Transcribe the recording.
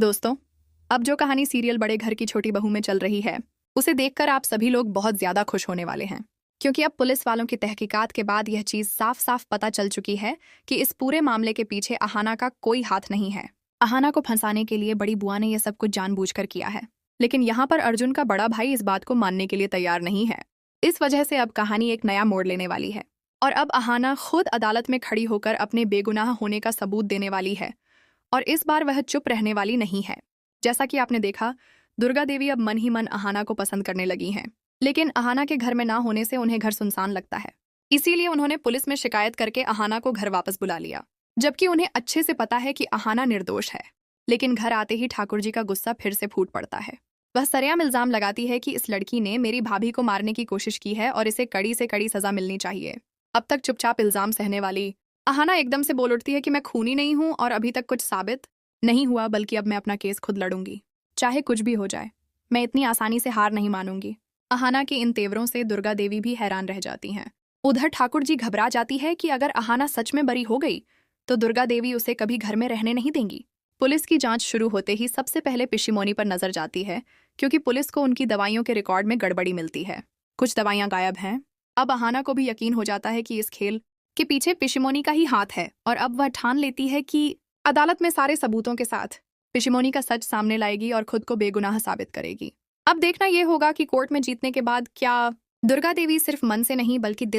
दोस्तों, अब जो कहानी सीरियल बड़े घर की छोटी बहू में चल रही है, उसे देखकर आप सभी लोग बहुत ज्यादा खुश होने वाले हैं। क्योंकि अब पुलिस वालों की तहकीकात के बाद यह चीज साफ साफ पता चल चुकी है कि इस पूरे मामले के पीछे अहाना का कोई हाथ नहीं है। अहाना को फंसाने के लिए बड़ी बुआ ने यह सब कुछ जानबूझकर किया है, लेकिन यहाँ पर अर्जुन का बड़ा भाई इस बात को मानने के लिए तैयार नहीं है। इस वजह से अब कहानी एक नया मोड़ लेने वाली है और अब अहाना खुद अदालत में खड़ी होकर अपने बेगुनाह होने का सबूत देने वाली है। और इस बार वह चुप रहने वाली नहीं है। जैसा कि आपने देखा, दुर्गा देवी अब मन ही मन अहाना को पसंद करने लगी हैं। लेकिन अहाना के घर में ना होने से उन्हें घर सुनसान लगता है। इसीलिए उन्होंने पुलिस में शिकायत करके अहाना को घर वापस बुला लिया, जबकि उन्हें अच्छे से पता है कि अहाना निर्दोष है। लेकिन घर आते ही ठाकुर जी का गुस्सा फिर से फूट पड़ता है। वह सरेआम इल्जाम लगाती है कि इस लड़की ने मेरी भाभी को मारने की कोशिश की है और इसे कड़ी से कड़ी सजा मिलनी चाहिए। अब तक चुपचाप इल्जाम सहने वाली अहाना एकदम से बोल उठती है कि मैं खूनी नहीं हूं और अभी तक कुछ साबित नहीं हुआ, बल्कि अब मैं अपना केस खुद लड़ूंगी, चाहे कुछ भी हो जाए। मैं इतनी आसानी से हार नहीं मानूंगी। अहाना के इन तेवरों से दुर्गा देवी भी हैरान रह जाती हैं। उधर ठाकुर जी घबरा जाती है कि अगर अहाना सच में बरी हो गई तो दुर्गा देवी उसे कभी घर में रहने नहीं देंगी। पुलिस की जांच शुरू होते ही सबसे पहले पिशीमोनी पर नजर जाती है, क्योंकि पुलिस को उनकी दवाइयों के रिकॉर्ड में गड़बड़ी मिलती है। कुछ दवाइयां गायब हैं। अब अहाना को भी यकीन हो जाता है कि इस खेल के पीछे पिशीमोनी का ही हाथ है और अब वह ठान लेती है कि अदालत में सारे सबूतों के साथ पिशीमोनी का सच सामने लाएगी और खुद को बेगुनाह साबित करेगी। अब देखना यह होगा कि कोर्ट में जीतने के बाद क्या दुर्गा देवी सिर्फ मन से नहीं बल्कि दिल